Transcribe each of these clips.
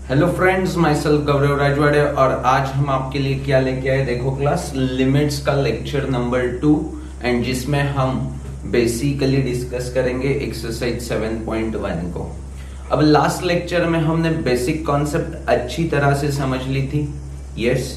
Hello friends, my self गौरव राजवाड़े और आज हम आपके लिए क्या लेके आए देखो क्लास लिमिट्स का लेक्चर नंबर 2 एंड जिसमें हम बेसिकली डिस्कस करेंगे एक्सरसाइज 7.1 को। अब लास्ट लेक्चर में हमने बेसिक कॉन्सेप्ट अच्छी तरह से समझ ली थी, यस,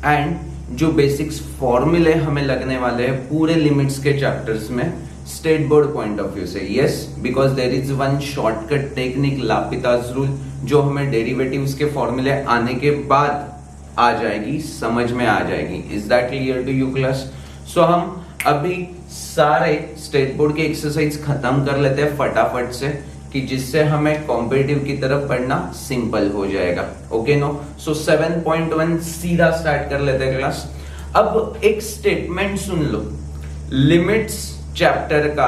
एंड जो बेसिक्स फॉर्मूले हमें लगने वाले हैं पूरे लिमिट्स के चैप्टर्स में state board point of view से, yes, because there is one shortcut technique L'Hopital's rule जो हमें डेरिवेटिव्स के फॉर्मूले आने के बाद आ जाएगी, समझ में आ जाएगी। Is that clear to you class? So हम अभी सारे स्टेट बोर्ड के एक्सरसाइज खत्म कर लेते हैं फटाफट से, कि जिससे हमें कॉम्पिटिटिव की तरफ पढ़ना सिंपल हो जाएगा। Okay no? सो 7.1 सीधा स्टार्ट कर लेते हैं क्लास। अब एक स्टेटमेंट सुन लो, लिमिट्स चैप्टर का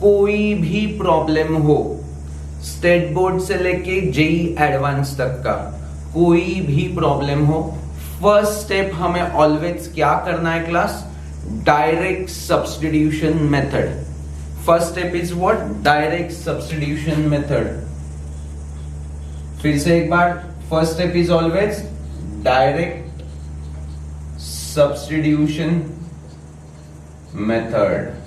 कोई भी प्रॉब्लम हो, स्टेट बोर्ड से लेके जेई एडवांस तक का कोई भी प्रॉब्लम हो, फर्स्ट स्टेप हमें ऑलवेज क्या करना है class? Direct substitution method. First step is what? Direct substitution method. फिर से एक बार, first step is always direct substitution method.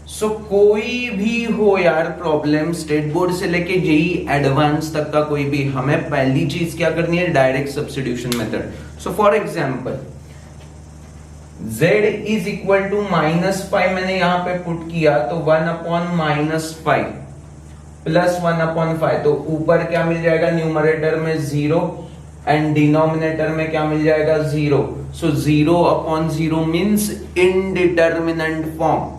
So कोई भी हो यार प्रॉब्लम, स्टेट बोर्ड से लेके जेई एडवांस तक का कोई भी, हमें पहली चीज क्या करनी है? Direct substitution method. So for example z is equal to -5 मैंने यहां पे पुट किया तो 1/-5 प्लस 1/5, तो ऊपर क्या मिल जाएगा? न्यूमरेटर में 0 एंड डिनोमिनेटर में क्या मिल जाएगा? 0। So 0/0 means indeterminate form.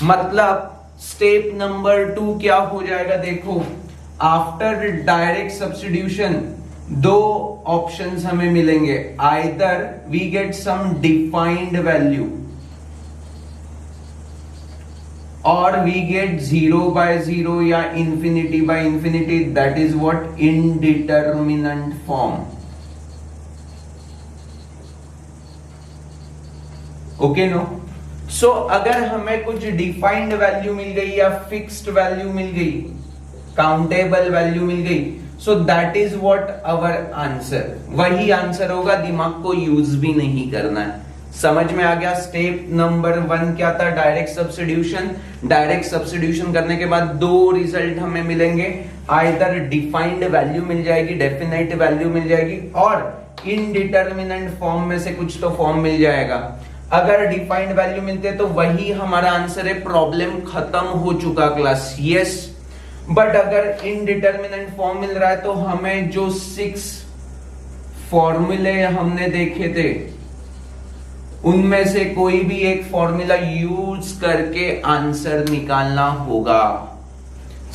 मतलब स्टेप नंबर 2 क्या हो जाएगा? देखो, आफ्टर डायरेक्ट सब्स्टिट्यूशन दो ऑप्शंस हमें मिलेंगे, either we get some defined value और वी गेट 0/0 या ∞/∞, that is what? Indeterminate form. Okay no? So अगर हमें कुछ डिफाइंड वैल्यू मिल गई या फिक्स्ड वैल्यू मिल गई, काउंटेबल वैल्यू मिल गई, so that is what our answer. वही आंसर होगा, दिमाग को यूज भी नहीं करना है। समझ में आ गया? स्टेप नंबर 1 क्या था? Direct substitution. डायरेक्ट सब्स्टिट्यूशन करने के बाद दो रिजल्ट हमें मिलेंगे, आइदर डिफाइंड वैल्यू मिल जाएगी, डेफिनेट वैल्यू मिल जाएगी, और इनडिटरमिनेंट फॉर्म में से कुछ तो फॉर्म मिल जाएगा। अगर डिफाइंड वैल्यू मिलते हैं तो वही हमारा आंसर है, प्रॉब्लम खत्म हो चुका क्लास, यस। बट अगर इनडिटरमिनेंट फॉर्म मिल रहा है तो हमें जो 6 फॉर्मूले हमने देखे थे उनमें से कोई भी एक फॉर्मूला यूज करके आंसर निकालना होगा।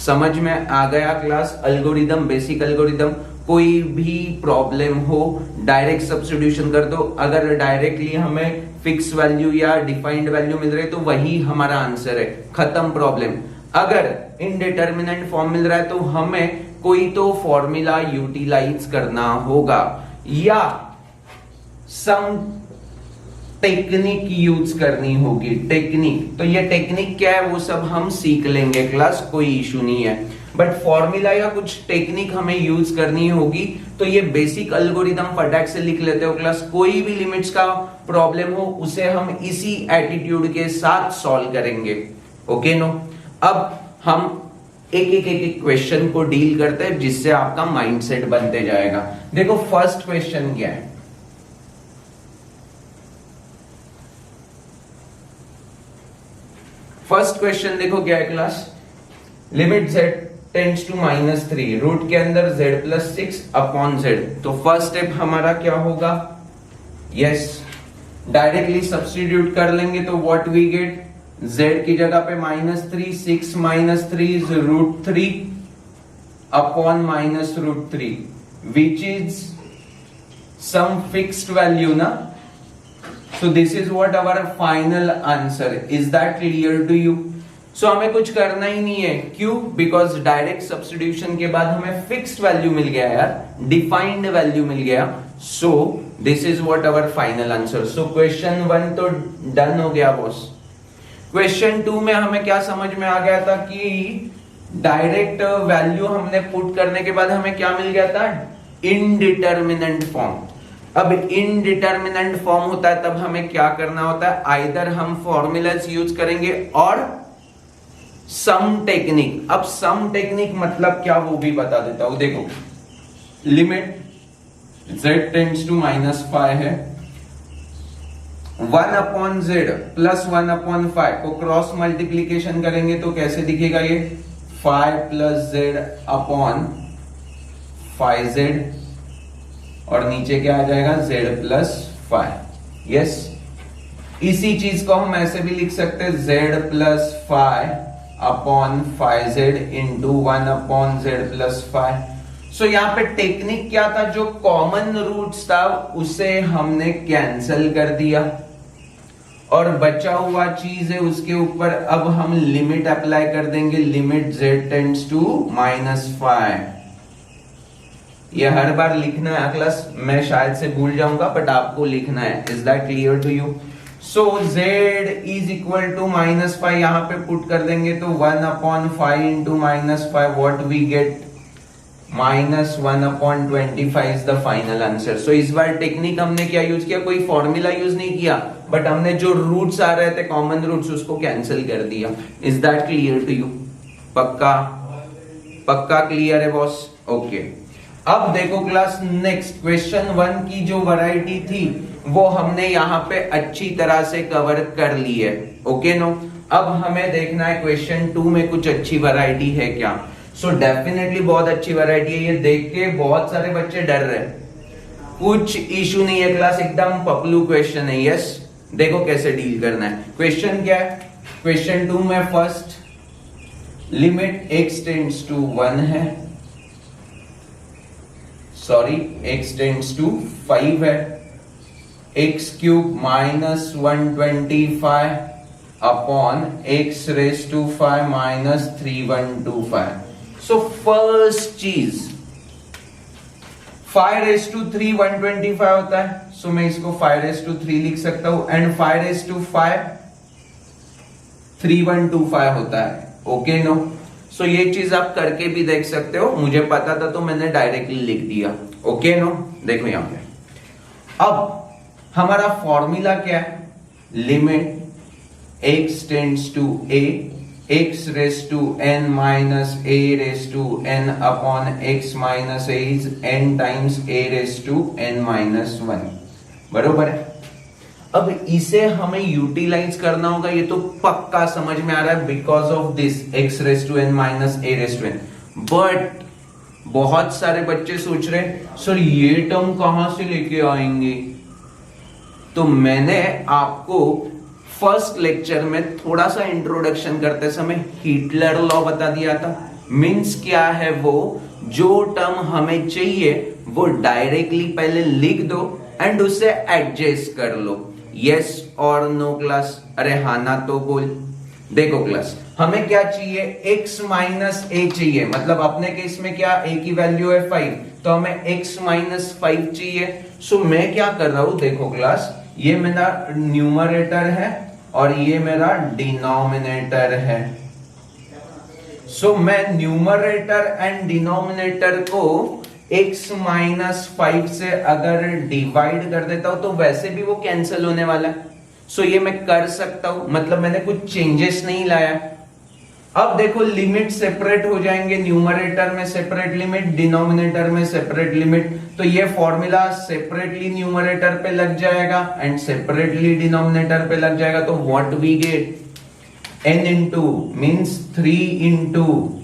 समझ में आ गया क्लास? Algorithm, basic algorithm. कोई भी प्रॉब्लम हो डायरेक्ट सब्स्टिट्यूशन कर दो, अगर डायरेक्टली हमें फिक्स वैल्यू या डिफाइंड वैल्यू मिल रही है तो वही हमारा आंसर है, खत्म प्रॉब्लम। अगर इनडिटरमिनेंट फॉर्म मिल रहा है तो हमें कोई तो फॉर्मूला यूटिलाइज करना होगा या सम टेक्निक यूज करनी होगी। टेक्निक, तो ये टेक्निक क्या है वो सब हम सीख लेंगे क्लास, कोई इशू नहीं है। बट फॉर्मूला या कुछ टेक्निक हमें यूज करनी होगी, तो ये बेसिक अल्गोरिदम फटाक से लिख लेते हो क्लास। कोई भी लिमिट्स का प्रॉब्लम हो उसे हम इसी एटीट्यूड के साथ सॉल्व करेंगे। Okay no? अब हम एक क्वेश्चन को डील करते हैं जिससे आपका माइंडसेट बनते जाएगा। देखो फर्स्ट क्वेश्चन क्या है? फर्स्ट क्वेश्चन देखो क्या है class? Limit z tends to -3, root के अंदर z+6/z। तो फर्स्ट स्टेप हमारा क्या होगा? यस, डायरेक्टली सब्स्टिट्यूट कर लेंगे तो व्हाट वी गेट? z की जगह पे -3, 6 - 3 is √3 upon -√3, which is some fixed value ना। So this is what our final answer. Is that clear to you? So हमें कुछ करना ही नहीं है, क्यों? Because डायरेक्ट सब्स्टिट्यूशन के बाद हमें फिक्स्ड वैल्यू मिल गया यार, डिफाइंड वैल्यू मिल गया। So this is what our final answer. So question 1 तो डन हो गया बॉस। क्वेश्चन 2 में हमें क्या समझ में आ गया था कि डायरेक्ट वैल्यू हमने पुट करने के बाद हमें क्या मिल गया था? Indeterminate form. अब इनडिटर्मिनेंट फॉर्म होता है तब हमें क्या करना होता है, आइदर हम फॉर्मूलाज यूज करेंगे और सम टेक्निक। अब सम टेक्निक मतलब क्या वो भी बता देता हूं। देखो लिमिट z टेंड्स टू -5 है, 1/z प्लस 1/5 को क्रॉस मल्टीप्लीकेशन करेंगे तो कैसे दिखेगा ये 5 + z/5z और नीचे क्या आ जाएगा z + 5। यस, इसी चीज को हम ऐसे भी लिख सकते हैं z + 5/5z इंटू 1/z + 5। सो यहाँ पे टेक्निक क्या था, जो कॉमन रूट्स था उसे हमने कैंसिल कर दिया और बचा हुआ चीज है उसके ऊपर अब हम लिमिट अप्लाई कर देंगे, लिमिट z टेंड्स टू -5। ये हर बार लिखना है क्लास, मैं शायद से भूल जाऊंगा बट आपको लिखना है। Is that clear to you? So z is equal to -5 यहां पे पुट कर देंगे तो 1/5 into -5 what we get -1/25 is the final answer. So इस बार टेक्निक हमने क्या यूज किया, कोई फॉर्मूला यूज नहीं किया बट हमने जो रूट्स आ रहे थे कॉमन रूट्स उसको कैंसिल कर दिया। Is that clear to you? पक्का पक्का क्लियर है बॉस? ओके, अब देखो क्लास नेक्स्ट क्वेश्चन 1 की जो वैरायटी थी वो हमने यहाँ पे अच्छी तरह से कवर कर ली है। ओके नो, अब हमें देखना है क्वेश्चन 2 में कुछ अच्छी वैरायटी है क्या। सो डेफिनेटली बहुत अच्छी वैरायटी है। ये देख के बहुत सारे बच्चे डर रहे हैं, कुछ इशू नहीं है क्लास, एकदम पपलू क्वेश्चन है। यस, देखो कैसे डील करना है। क्वेश्चन क्या है, क्वेश्चन 2 में first limit x tends to 1 है, सॉरी x टेंड्स टू 5 है, x³ -125 upon x⁵ -3125। So first चीज 5⁵ 125 होता है, सो मैं इसको 5⁵ लिख सकता हूं एंड 5⁵ 3125 होता है। ओके नो, सो ये चीज आप करके भी देख सकते हो, मुझे पता था तो मैंने डायरेक्टली लिख दिया। ओके नो, देखो यहां पे अब हमारा फॉर्मूला क्या है, limit x tends to a x⁻n minus a⁻n upon x minus a is n times a⁻n-1 बरोबर है। अब इसे हमें यूटिलाइज करना होगा, ये तो पक्का समझ में आ रहा है, because of this x⁻n minus a⁻n। But बहुत सारे बच्चे सोच रहे सर ये टर्म कहां से लेके आएंगे, तो मैंने आपको फर्स्ट लेक्चर में थोड़ा सा इंट्रोडक्शन करते समय हिटलर लॉ बता दिया था। मीन्स क्या है, वो जो टर्म हमें चाहिए वो डायरेक्टली पहले लिख दो एंड उसे एडजस्ट कर लो। यस और नो क्लास? अरे हाँ ना तो बोल। देखो क्लास, हमें क्या चाहिए, x माइनस a चाहिए, मतलब अपने केस में क्या a की वैल्यू है 5, तो हमें x माइनस 5 चाहिए। सो मैं क्या कर रहा हूं, देखो क्लास, ये मेरा न्यूमरेटर है और ये मेरा डिनोमिनेटर है। सो मैं न्यूमरेटर एंड डिनोमिनेटर को x माइनस 5 से अगर डिवाइड कर देता हूं तो वैसे भी वो कैंसिल होने वाला है। सो ये मैं कर सकता हूं, मतलब मैंने कुछ चेंजेस नहीं लाया। अब देखो लिमिट सेपरेट हो जाएंगे, न्यूमरेटर में सेपरेट लिमिट, डिनोमिनेटर में सेपरेट लिमिट, तो ये फॉर्मूला सेपरेटली न्यूमरेटर पे लग जाएगा एंड सेपरेटली डिनोमिनेटर पे लग जाएगा। तो what we get, n into means 3 into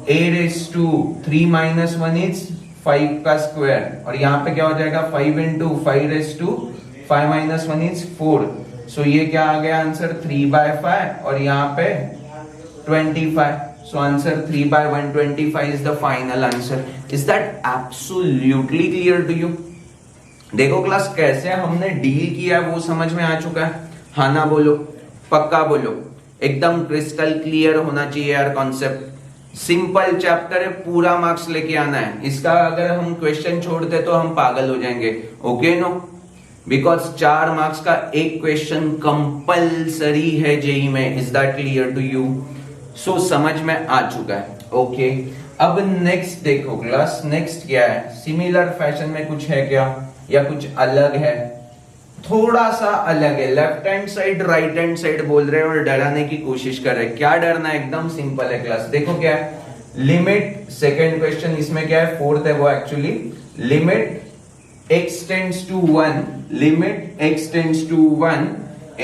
a⁻3 minus 1 is 5 का स्क्वायर, और यहाँ पे क्या हो जाएगा 5 इंटू 5⁵5 माइनस 1 इज 4। सो ये क्या आ गया आंसर 3/5 और यहाँ पे 25। So answer 3/125 is the final answer. Is that absolutely clear to you? देखो क्लास कैसे हमने डील किया वो समझ में आ चुका है। हाँ ना बोलो, पक्का बोलो, एकदम क्रिस्टल क्लियर होना चाहिए यार कॉन्सेप्ट। सिंपल चैप्टर है, पूरा मार्क्स लेके आना है। इसका अगर हम क्वेश्चन छोड़ दे तो हम पागल हो जाएंगे। ओके नो, बिकॉज 4 मार्क्स का एक क्वेश्चन कंपलसरी है जेई में। Is that clear to you? So समझ में आ चुका है। ओके अब नेक्स्ट देखो क्लास, नेक्स्ट क्या है, सिमिलर फैशन में कुछ है क्या या कुछ अलग है? थोड़ा सा अलग है, left hand side right hand side बोल रहे हैं और डराने की कोशिश कर रहे हैं। क्या डरना है, एकदम सिंपल है क्लास। देखो क्या है, लिमिट, सेकेंड क्वेश्चन इसमें क्या है, फोर्थ है वो actually, limit x tends to 1, limit x tends to 1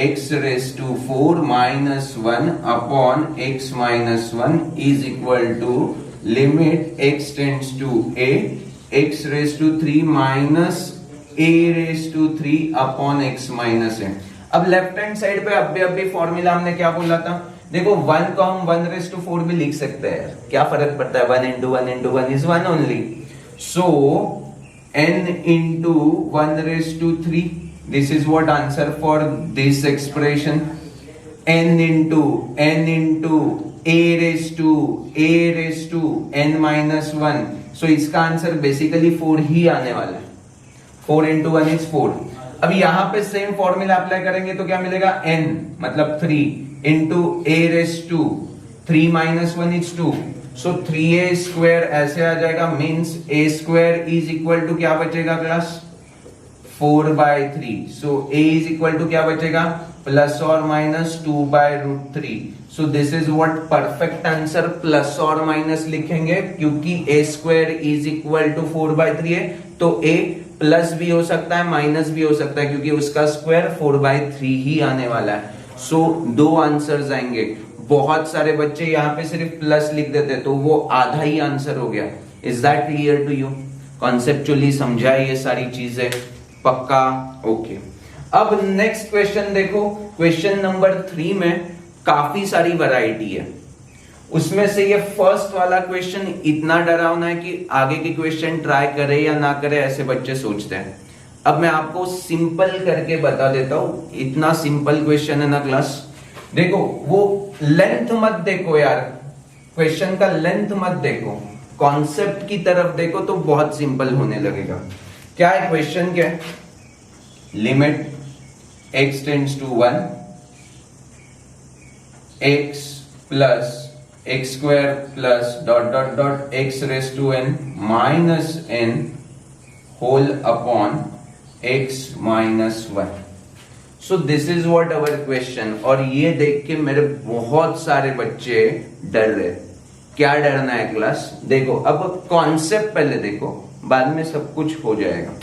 x raise to 4 minus 1 upon x minus 1 is equal to limit x tends to a x raise to 3 minus a raise to 3 upon x minus a। अब left hand side पे अभी formula हमने क्या बोला था, देखो 1 को हम 1 रेज टू 4 भी लिख सकते हैं, क्या फर्क पड़ता है, 1 into 1 into 1 is 1 only, so n into 1 raised to 3, this is what answer for this expression, n into a raised to n minus 1, so इसका आंसर बेसिकली 4 ही आने वाला है, 4 into 1 is 4। अब यहाँ पे सेम फॉर्मूला अप्लाई करेंगे तो क्या मिलेगा, n मतलब 3 into a raised to 3 minus 1 is 2, so 3a square ऐसे आ जाएगा, means a square is equal to क्या बचेगा class, 4/3, so a is equal to क्या बचेगा, प्लस और minus 2/√3, so this is what perfect answer, plus और minus लिखेंगे क्योंकि a square is equal to 4/3 है, तो a प्लस भी हो सकता है माइनस भी हो सकता है क्योंकि उसका स्क्वायर 4/3 ही आने वाला है, सो दो आंसर्स आएंगे। बहुत सारे बच्चे यहाँ पे सिर्फ प्लस लिख देते तो वो आधा ही आंसर हो गया। Is that clear to you? Conceptually समझा ये सारी चीजें पक्का? ओके अब नेक्स्ट क्वेश्चन देखो, क्वेश्चन नंबर 3 में काफी सारी वैरायटी है, उसमें से ये फर्स्ट वाला क्वेश्चन इतना डरावना है कि आगे के क्वेश्चन ट्राई करे या ना करे ऐसे बच्चे सोचते हैं। अब मैं आपको सिंपल करके बता देता हूं, इतना सिंपल क्वेश्चन है ना क्लास। देखो वो लेंथ मत देखो यार, क्वेश्चन का लेंथ मत देखो, कॉन्सेप्ट की तरफ देखो तो बहुत सिंपल होने लगेगा। क्या है क्वेश्चन, क्या है, limit x tends to 1 x plus x square plus dot dot dot x raise to n minus n whole upon x minus 1। So this is what our question. और ये देख के मेरे बहुत सारे बच्चे डर रहे। क्या डरना है क्लास? देखो अब कॉन्सेप्ट पहले देखो, बाद में सब कुछ हो जाएगा।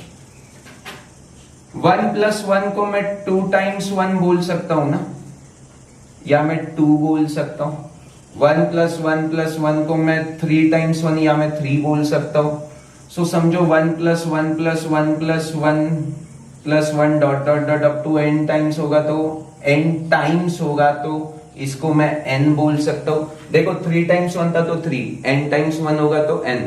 1 प्लस 1 को मैं 2 टाइम्स 1 बोल सकता हूं ना, या मैं 2 बोल सकता हूं। 1 प्लस 1 प्लस 1 को मैं 3 टाइम्स 1 या मैं 3 बोल सकता हूं। सो समझो 1 plus 1 plus 1 plus 1 plus 1 dot dot dot up to n times होगा, तो n टाइम्स होगा तो इसको मैं n बोल सकता हूं। देखो 3 टाइम्स 1 था तो 3, n टाइम्स 1 होगा तो n।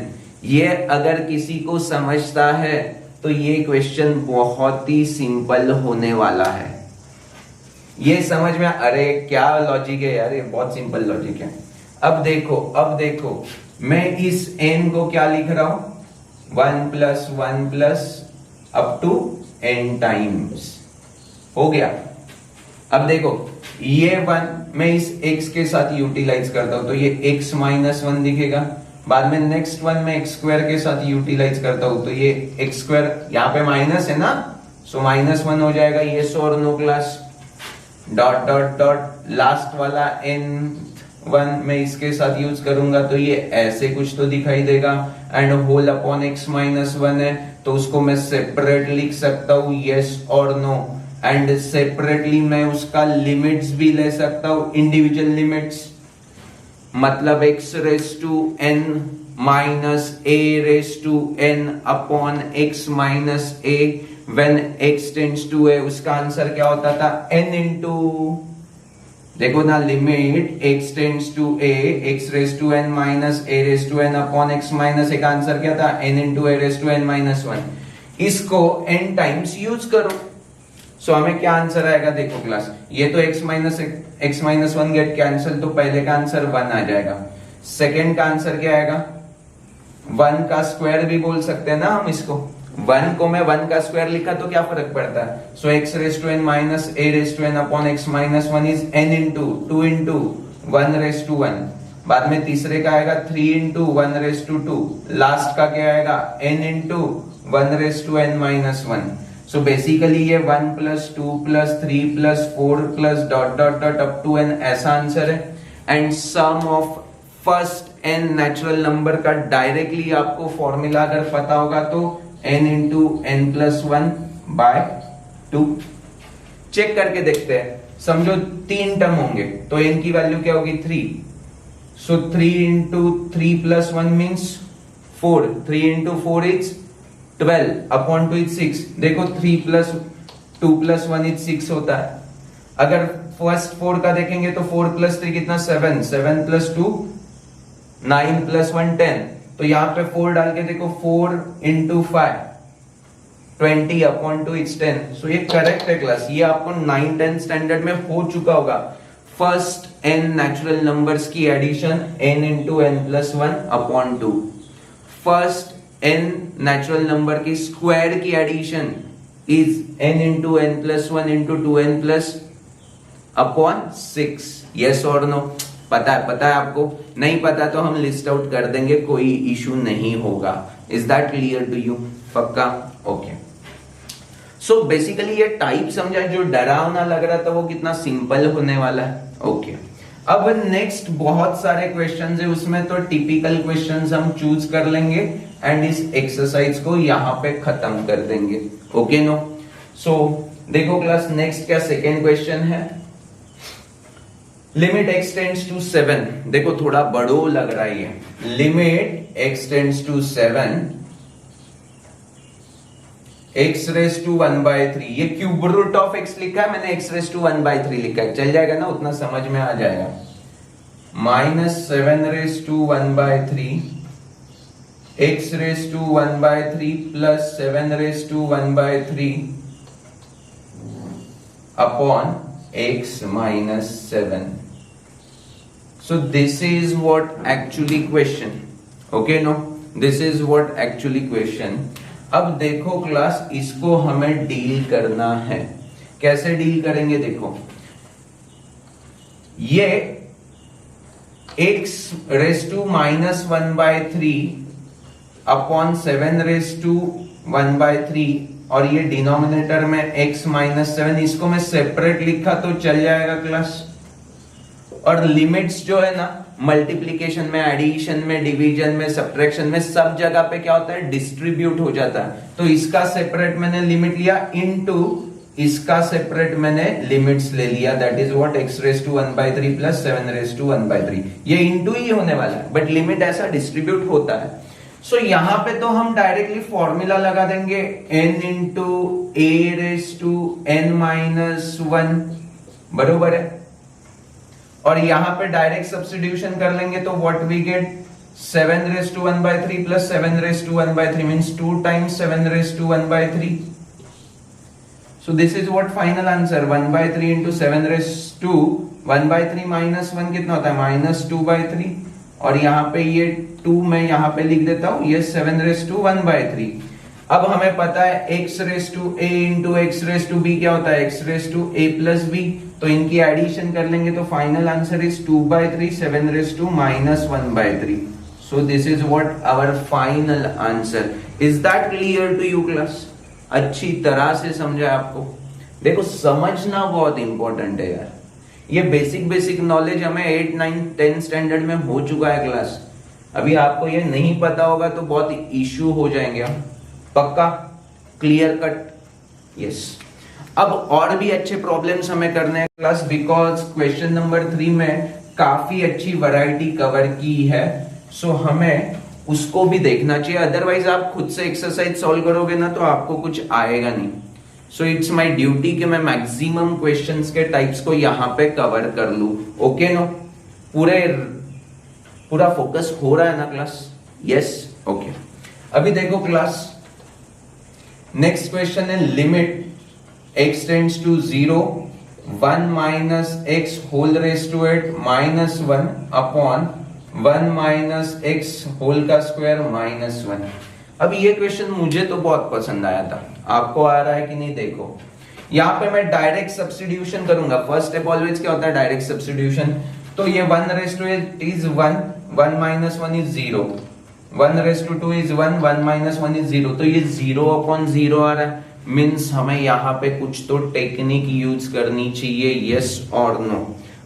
ये अगर किसी को समझता है तो ये क्वेश्चन बहुत ही सिंपल होने वाला है। ये समझ में, अरे क्या लॉजिक है यार, ये बहुत सिंपल लॉजिक है। अब देखो मैं इस n को क्या लिख रहा हूं, 1 plus up to n times हो गया। अब देखो ये 1 मैं इस x के साथ यूटिलाइज करता हूं तो ये x माइनस 1 दिखेगा। बाद में नेक्स्ट 1 मैं x स्क्वायर के साथ यूटिलाइज करता हूं तो ये x स्क्वायर, यहाँ पे माइनस है ना, सो माइनस 1 हो जाएगा। ये और no class, dot dot dot last वाला n1 मैं इसके साथ यूज करूंगा तो ये ऐसे कुछ तो दिखाई देगा। And whole upon x minus 1 है तो उसको मैं सेपरेट लिख सकता हूं, यस और नो। एंड सेपरेटली मैं उसका लिमिट्स भी ले सकता हूं, इंडिविजुअल लिमिट्स, मतलब x raise to n minus a raise to n upon x minus a when x tends to a। उसका आंसर क्या होता था, n इंटू, देखो ना, limit x tends to a x raise to n minus a raise to n upon x minus a का answer क्या था, n into a raise to n minus 1। इसको n टाइम्स यूज करो, सो हमें क्या answer आएगा, देखो क्लास, ये तो x माइनस 1 गेट कैंसिल, तो पहले का आंसर 1 आ जाएगा। सेकेंड का आंसर क्या आएगा, 1 का स्क्वायर भी बोल सकते हैं ना हम इसको। 1 को मैं 1 का स्क्वायर लिखा तो क्या फर्क पड़ता है, so x raise to n minus a raise to n upon x minus 1 is n into 2 into 1 raise to 1 बाद में तीसरे का आएगा 3 इंटू 1/2, लास्ट का क्या आएगा n इंटू 1/n-1। सो बेसिकली ये 1 plus 2 plus 3 plus 4 plus dot dot dot up to n ऐसा आंसर है। And sum of first n natural number का डायरेक्टली आपको फॉर्मूला अगर पता होगा तो n into n plus 1 by 2। Check करके देखते हैं, समझो 3 टर्म होंगे तो n की वैल्यू क्या होगी 3। सो 3 into 3 plus 1 means 4, 3 into 4 is 12 upon 2 is 6। देखो 3 प्लस 2 प्लस 1 इज 6 होता है। अगर फर्स्ट 4 का देखेंगे तो 4 प्लस 3 कितना 7, 7 प्लस 2 9 प्लस 1 10। तो यहाँ पे 4 डाल के देखो 4 इंटू 5 20 अपॉन 2 इज 10। सो ये करेक्ट है क्लास, ये आपको 9-10 स्टैंडर्ड में हो चुका होगा। फर्स्ट n नेचुरल नंबर्स की addition n into n plus 1 upon 2। First n natural number की स्क्वायर की addition is n into n plus 1 into 2n plus upon 6। Yes और नो? पता है आपको? नहीं पता तो हम लिस्ट आउट कर देंगे, कोई इशू नहीं होगा। Is that clear to you? पक्का? ओके। सो बेसिकली ये टाइप समझा, जो डरावना लग रहा था वो कितना सिंपल होने वाला है। ओके अब नेक्स्ट बहुत सारे क्वेश्चंस है, उसमें तो टिपिकल क्वेश्चंस हम चूज कर लेंगे एंड इस एक्सरसाइज को यहाँ पे खत्म कर देंगे। Okay no? सो देखो क्लास, नेक्स्ट क्या सेकेंड क्वेश्चन है, लिमिट x टेंड्स टू 7। देखो थोड़ा बड़ो लग रहा है ये। Limit x tends to 7 x raise to 1/3। ये क्यूब रूट ऑफ x लिखा है मैंने, x रेस टू 1/3 लिखा है, चल जाएगा ना, उतना समझ में आ जाएगा। -7 raise to 1/3 x raise to 1/3 plus 7 raise to 1/3 upon x minus 7. So this is what actually question. Okay no? This is what actually question. अब देखो क्लास, इसको हमें डील करना है। कैसे डील करेंगे? देखो ये x raise to -1/3 upon 7 raise to 1/3 और ये डिनोमिनेटर में x -7, इसको मैं सेपरेट लिखा तो चल जाएगा क्लास। और लिमिट्स जो है ना, मल्टीप्लिकेशन में, एडिशन में, डिवीजन में, सब्ट्रैक्शन में, सब जगह पे क्या होता है, डिस्ट्रीब्यूट हो जाता है। तो इसका सेपरेट मैंने लिमिट लिया इनटू इसका सेपरेट मैंने लिमिट्स ले लिया, that is what x raise to 1/3 plus 7 raise to 1/3। ये इनटू ही होने वाला है, बट लिमिट ऐसा डिस्ट्रीब्यूट होता है। सो यहां पे तो हम डायरेक्टली फॉर्मूला लगा देंगे n into a raise to n-1, बरोबर है। और यहां पे डायरेक्ट सब्स्टिट्यूशन कर लेंगे तो what we get, 7 raise to 1/3 plus 7 raise to 1/3 means 2 times 7 raise to 1/3। So this is what final answer, 1/3 into 7 raise to 1/3 minus 1 कितना होता है, -2/3। और यहाँ पे ये 2 मैं यहाँ पे लिख देता हूँ, ये 7 रेस टू 1/3। अब हमें पता है x raise to a into x raise to b क्या होता है, x raise to a plus b। तो इनकी एडिशन कर लेंगे तो final answer is 2/3 7 raise to -1/3। So this is what our final answer. Is that clear to you class? अच्छी तरह से समझा आपको? देखो समझना बहुत इंपॉर्टेंट है यार, ये बेसिक नॉलेज हमें 8, 9, 10 स्टैंडर्ड में हो चुका है क्लास। अभी आपको ये नहीं पता होगा तो बहुत इश्यू हो जाएंगे हम। पक्का? Clear cut? यस। अब और भी अच्छे प्रॉब्लम्स हमें करने हैं क्लास, बिकॉज क्वेश्चन नंबर 3 में काफी अच्छी वैरायटी कवर की है। सो हमें उसको भी देखना चाहिए, अदरवाइज आप खुद से एक्सरसाइज सॉल्व करोगे ना तो आपको कुछ आएगा नहीं। सो इट्स माई ड्यूटी कि मैं मैक्सिमम क्वेश्चंस के टाइप्स को यहाँ पे कवर कर लूं। Okay no? पूरा फोकस हो रहा है ना क्लास? यस? ओके। अभी देखो क्लास, नेक्स्ट क्वेश्चन है limit x tends to 0 1 minus x whole raise to 8 -1 upon 1 minus x whole का स्क्वायर -1। अब ये क्वेश्चन मुझे तो बहुत पसंद आया था, आपको आ रहा है कि नहीं? देखो यहाँ पे मैं डायरेक्ट सब्स्टिट्यूशन करूंगा। फर्स्ट स्टेप ऑलवेज क्या होता है, डायरेक्ट सब्स्टिट्यूशन। तो ये 1:8 इज 1, 1 - 1 इज 0, 1:2 इज 1, 1 - 1 इज 0, तो ये 0/0 आ रहा है। मीन्स हमें यहाँ पे कुछ तो टेक्निक यूज करनी चाहिए, यस और नो।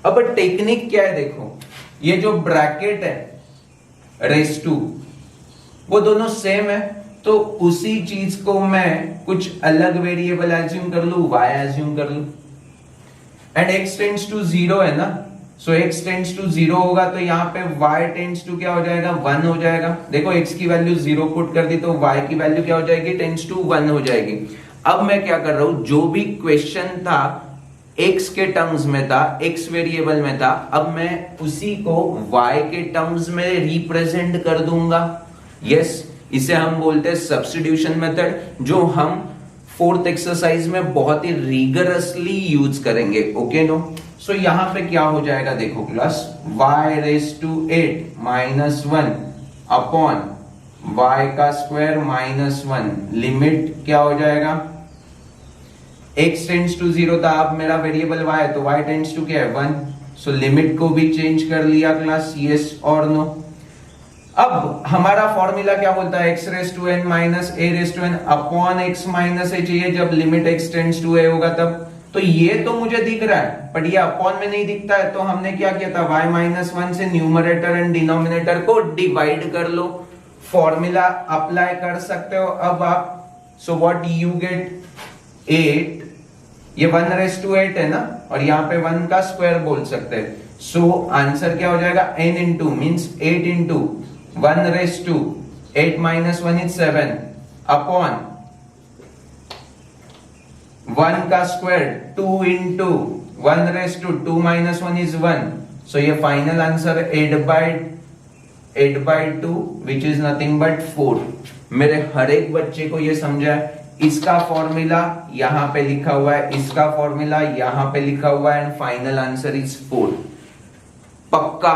अब टेक्निक क्या है, देखो ये जो ब्रैकेट है रेस टू वो दोनों सेम है, तो उसी चीज को मैं कुछ अलग वेरिएबल एज्यूम कर लू, y एज्यूम कर लू, एंड x टेंड्स टू 0 है ना, सो x टेंड्स टू 0 होगा तो यहाँ पे y टेंड्स टू क्या हो जाएगा, 1 हो जाएगा। देखो x की वैल्यू 0 पुट कर दी तो y की वैल्यू क्या हो जाएगी, टेंड्स टू 1 हो जाएगी। अब मैं क्या कर रहा हूं, जो भी क्वेश्चन था x के टर्म्स में था, x वेरिएबल में था, अब मैं उसी को y के टर्म्स में रिप्रेजेंट कर दूंगा। यस, इसे हम बोलते हैं सब्स्टिट्यूशन मेथड, जो हम 4th एक्सरसाइज में बहुत ही रिगरसली यूज करेंगे। ओके नो, सो यहां पे क्या हो जाएगा, देखो class, y⁻8 - 1 upon y² - 1 limit क्या हो जाएगा, x टेंड्स टू 0 था, अब मेरा वेरिएबल y है तो y टेंड्स टू क्या है, 1, सो लिमिट को भी चेंज कर लिया क्लास, यस और नो। अब हमारा फॉर्मूला क्या बोलता है, x⁻n - a⁻n upon x - a चाहिए जब limit x tends to a होगा तब। तो ये तो मुझे दिख रहा है बट ये अपॉन में नहीं दिखता है, तो हमने क्या किया था, y - 1 से न्यूमरेटर एंड डिनोमिनेटर को डिवाइड कर लो, फॉर्मूला अप्लाई कर सकते हो अब आप। सो व्हाट यू गेट, 8, ये 1:8 है ना, और यहाँ पे 1 का स्क्वायर बोल सकते हैं। सो आंसर क्या हो जाएगा, n into means 8 into 1:8 - 1 is 7 upon 1 का स्क्वायर 2 इंटू 1:2 - 1 इज 1, सो ये final answer 8/2 which is nothing but 4। मेरे हर एक बच्चे को ये समझा है, इसका फॉर्मूला यहां पे लिखा हुआ है, इसका फॉर्मूला यहां पे लिखा हुआ है, एंड फाइनल आंसर इज 4। पक्का?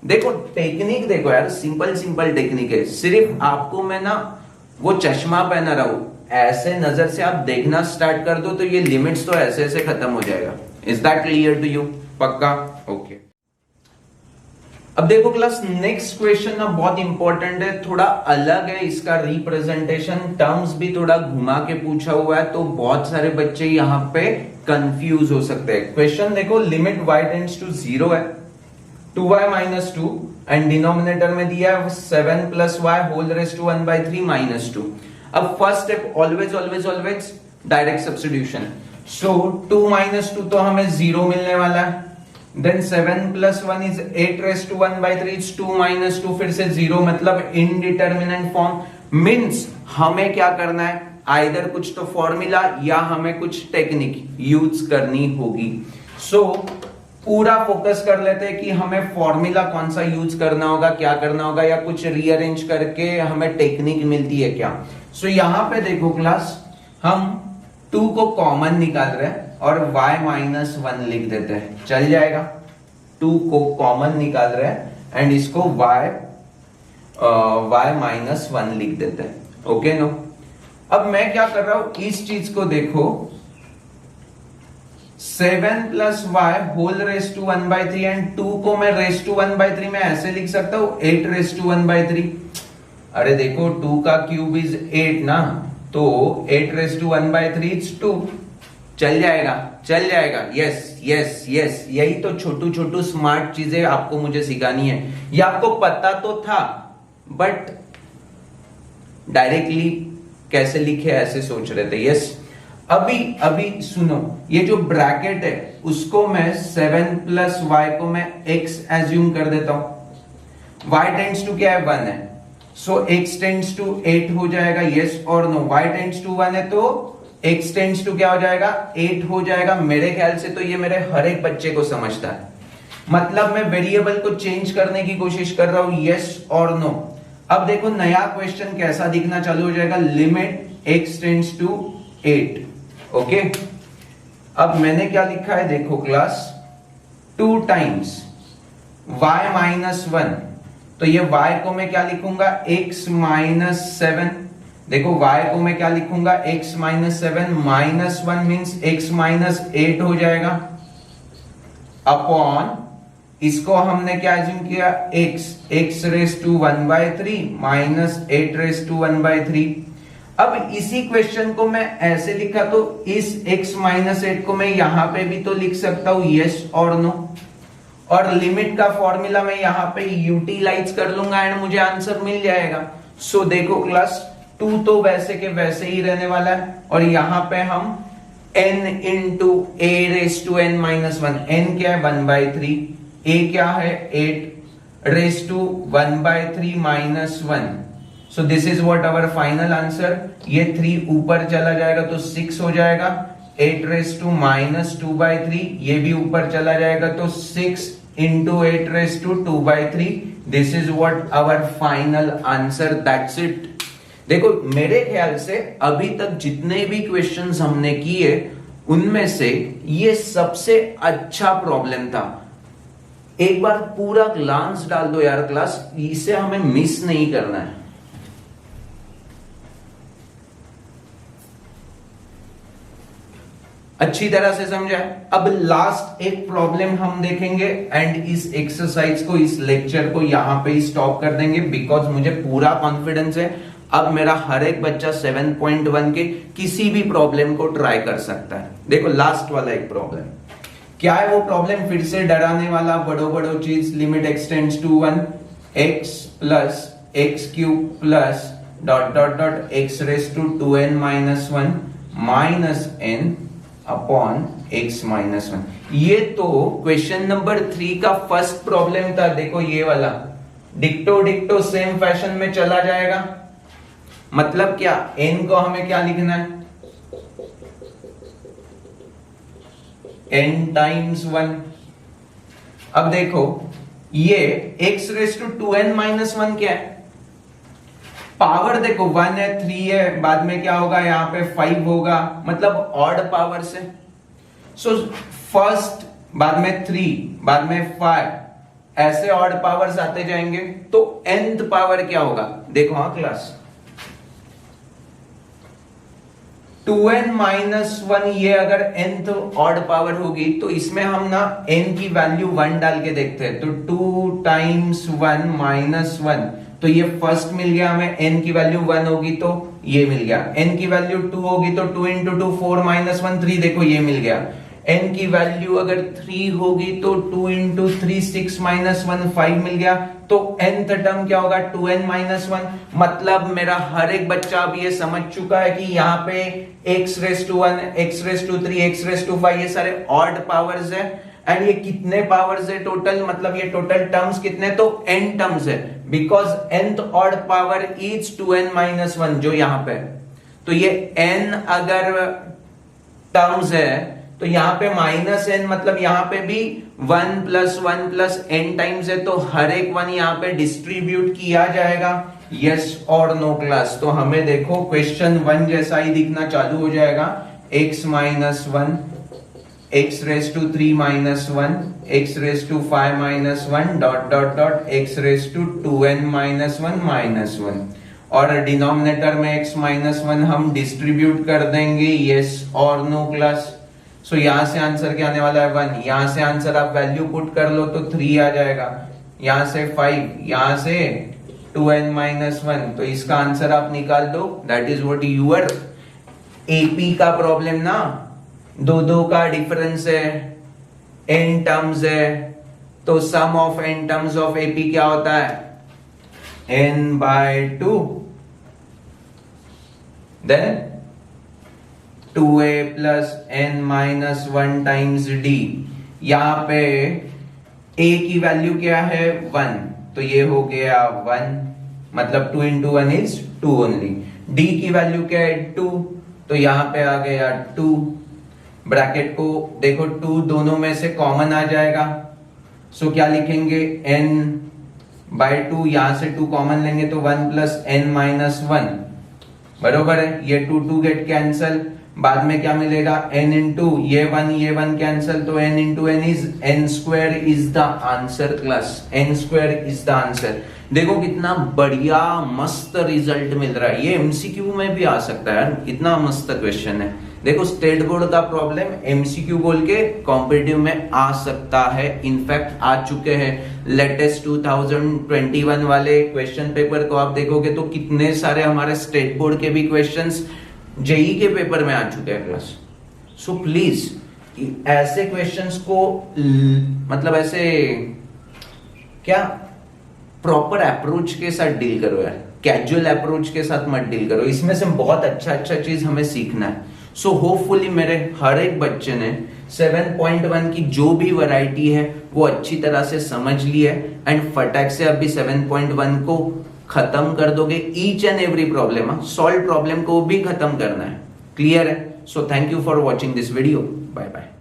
देखो टेक्निक देखो यार, सिंपल टेक्निक है, सिर्फ आपको मैं ना वो चश्मा पहना रहा हूं, ऐसे नजर से आप देखना स्टार्ट कर दो तो ये लिमिट्स तो ऐसे ऐसे खत्म हो जाएगा। Is that clear to you? पक्का? ओके। अब देखो क्लास, नेक्स्ट क्वेश्चन ना बहुत इंपॉर्टेंट है, थोड़ा अलग है इसका रिप्रेजेंटेशन, टर्म्स भी थोड़ा घुमा के पूछा हुआ है, तो बहुत सारे बच्चे यहाँ पे कंफ्यूज हो सकते हैं। क्वेश्चन देखो, लिमिट y टेंड्स टू 0 है, 2y - 2 एंड डिनोमिनेटर में दिया है 7 + y होल रेज़ टू 1/3 - 2। अब first step, always direct substitution. So 2 - 2 तो हमें 0 मिलने वाला है, देन 7 + 1 इज 8 रेज़ टू 1/3, 2 - 2 फिर से 0, मतलब इनडिटरमिनेंट फॉर्म। मींस हमें क्या करना है, आइदर कुछ तो फॉर्मूला या हमें कुछ टेक्निक यूज करनी होगी। सो पूरा फोकस कर लेते हैं कि हमें फॉर्मूला कौन सा यूज करना होगा, क्या करना होगा, या कुछ रीअरेंज करके हमें टेक्निक मिलती है क्या। सो यहां पे देखो क्लास, हम 2 को कॉमन निकाल रहे हैं और y - 1 लिख देते हैं, चल जाएगा। 2 को कॉमन निकाल रहे हैं एंड इसको y - 1 लिख देते हैं। Okay no. अब मैं क्या कर रहा हूं, इस चीज को देखो, 7 + y whole raise to 1/3 and 2 को मैं रेज़ टू 1/3 में ऐसे लिख सकता हूं, 8 रेज़ टू 1/3। अरे देखो 2 का क्यूब इज 8 ना, तो 8 रेज़ टू 1/3 इज 2, चल जाएगा। यस, यही तो छोटू स्मार्ट चीजें आपको मुझे सिखानी है। ये आपको पता तो था बट डायरेक्टली कैसे लिखे ऐसे सोच रहे थे। यस, अभी सुनो, ये जो ब्रैकेट है उसको मैं 7 + y को मैं x एज्यूम कर देता हूं। y टेंड्स टू क्या है, 1 है, सो x टेंड्स टू 8 हो जाएगा, यस और नो। y टेंड्स टू 1 है तो x टेंड्स टू क्या हो जाएगा, 8 हो जाएगा। मेरे ख्याल से तो ये मेरे हर एक बच्चे को समझता है, मतलब मैं वेरिएबल को चेंज करने की कोशिश कर रहा हूं, यस और नो। अब देखो नया क्वेश्चन कैसा दिखना चालू हो जाएगा, limit x tends to 8। Okay, अब मैंने क्या लिखा है देखो क्लास, 2 टाइम्स y - 1, तो ये y को मैं क्या लिखूंगा, x - 7। देखो y को मैं क्या लिखूंगा, x - 7 -1 मींस x - 8 हो जाएगा, अपॉन इसको हमने क्या एज्यूम किया, x raise to 1/3 minus 8 raise to 1/3। अब इसी क्वेश्चन को मैं ऐसे लिखा तो इस x माइनस 8 को मैं यहां पे भी तो लिख सकता हूं यस और नो, और लिमिट का फॉर्मूला मैं यहां पे यूटिलाइज कर लूंगा एंड मुझे आंसर मिल जाएगा। सो देखो क्लास 2 तो वैसे के वैसे ही रहने वाला है, और यहां पे हम n into a raise to n minus 1, n क्या है 1/3, a क्या है 8 raise to 1/3 minus 1। So this is what our final answer. ये 3 ऊपर चला जाएगा तो 6 हो जाएगा, 8 रेस टू माइनस 2/3, ये भी ऊपर चला जाएगा तो 6 into 8 raise to 2/3। This is what our final answer, that's it. देखो मेरे ख्याल से अभी तक जितने भी क्वेश्चंस हमने किए उनमें से ये सबसे अच्छा प्रॉब्लम था। एक बार पूरा ग्लांस डाल दो यार क्लास, इसे हमें मिस नहीं करना है। अच्छी तरह से समझा। अब लास्ट एक प्रॉब्लम हम देखेंगे एंड इस एक्सरसाइज को, इस लेक्चर को यहां पे स्टॉप कर देंगे, बिकॉज मुझे पूरा कॉन्फिडेंस है अब मेरा हर एक बच्चा 7.1 के किसी भी प्रॉब्लम को ट्राई कर सकता है। देखो लास्ट वाला एक प्रॉब्लम क्या है, वो प्रॉब्लम फिर से डराने वाला, बड़ो बड़ो चीज, limit x tends to 1, x plus x cube plus dot dot dot x raise to 2n minus 1 minus n upon x minus 1। ये तो क्वेश्चन नंबर 3 का फर्स्ट प्रॉब्लम था। देखो ये वाला डिक्टो डिक्टो सेम फैशन में चला जाएगा। मतलब क्या, n को हमें क्या लिखना है, n टाइम्स 1। अब देखो ये x raise to 2n minus 1 क्या है, पावर देखो 1 है 3 है, बाद में क्या होगा यहाँ पे 5 होगा, मतलब ऑड पावर से। सो फर्स्ट, बाद में 3, बाद में 5, ऐसे ऑड पावर्स आते जाएंगे तो nth पावर क्या होगा। देखो हाँ क्लास 2n माइनस 1, ये अगर nth ऑड पावर होगी तो इसमें हम ना n की वैल्यू 1 डाल के देखते हैं, तो 2 टाइम्स 1 माइनस 1, तो ये फर्स्ट मिल गया हमें। n की वैल्यू 1 होगी तो ये मिल गया, n की वैल्यू 2 होगी तो 2 इंटू 2 4 माइनस 1 3, देखो ये मिल गया। n की वैल्यू अगर 3 होगी तो 2 इंटू 3 6 माइनस 1 5 मिल गया, तो nth टर्म क्या होगा 2n माइनस 1। मतलब मेरा हर एक बच्चा अब ये समझ चुका है कि यहाँ पे x raise to 1, x raise to 3, x raise to 5 ये सारे ऑड पावर्स है। एंड ये कितने पावर्स है टोटल, मतलब ये टोटल टर्म्स कितने, तो n टर्म्स है, because nth odd power is 2n minus 1 जो यहाँ पे। तो ये n अगर टर्म्स है तो यहाँ पे माइनस n, मतलब यहाँ पे भी 1 प्लस 1 प्लस n टाइम्स है, तो हर एक 1 यहाँ पे डिस्ट्रीब्यूट किया जाएगा, यस और नो क्लास। तो हमें देखो क्वेश्चन 1 जैसा ही दिखना चालू हो जाएगा, x minus 1, x raise to 3 minus 1, x raise to 5 minus 1 dot dot dot x raise to 2n minus 1 minus 1, और डिनोमिनेटर में x माइनस 1 हम डिस्ट्रीब्यूट कर देंगे, यस और नो क्लास। सो यहां से आंसर क्या आने वाला है 1, यहां से आंसर आप वैल्यू पुट कर लो तो 3 आ जाएगा, यहां से 5, यहां से 2n माइनस 1, तो इसका आंसर आप निकाल दो। That is what your AP का प्रॉब्लम ना, दो का डिफरेंस है, n टर्म्स है, तो sum of n terms of AP क्या होता है n/2, then 2a plus n minus 1 times d। यहां पे a की वैल्यू क्या है 1, तो ये हो गया 1, मतलब 2 इंटू 1 इज 2 ओनली। d की वैल्यू क्या है 2, तो यहां पे आ गया 2, ब्रैकेट को देखो 2 दोनों में से कॉमन आ जाएगा, सो क्या लिखेंगे n/2, यहां से 2 कॉमन लेंगे तो 1 प्लस n माइनस 1, बरोबर है, ये 2 गेट कैंसल, बाद में क्या मिलेगा n इंटू ये 1 कैंसल, तो n into n is n square is the answer class, n square is the answer. देखो कितना बढ़िया मस्त रिजल्ट मिल रहा है, ये एमसीक्यू में भी आ सकता है, इतना मस्त क्वेश्चन है। देखो स्टेट बोर्ड का प्रॉब्लम एमसीक्यू बोल के कॉम्पिटिटिव में आ सकता है, इनफैक्ट आ चुके हैं। लेटेस्ट 2021 वाले क्वेश्चन पेपर को आप देखोगे तो कितने सारे हमारे स्टेट बोर्ड के भी क्वेश्चंस जेई के पेपर में आ चुके हैं क्लास। सो प्लीज ऐसे क्वेश्चंस को मतलब ऐसे क्या प्रॉपर अप्रोच के साथ डील करो यार, कैजुअल अप्रोच के साथ मत डील करो। इसमें से बहुत अच्छा चीज हमें सीखना है। सो होपफुली मेरे हर एक बच्चे ने 7.1 की जो भी वैरायटी है वो अच्छी तरह से समझ ली है एंड फटाक से अभी 7.1 को खत्म कर दोगे। Each and every problem, solve problem को भी खत्म करना है। क्लियर है? So thank you for watching this video. Bye bye.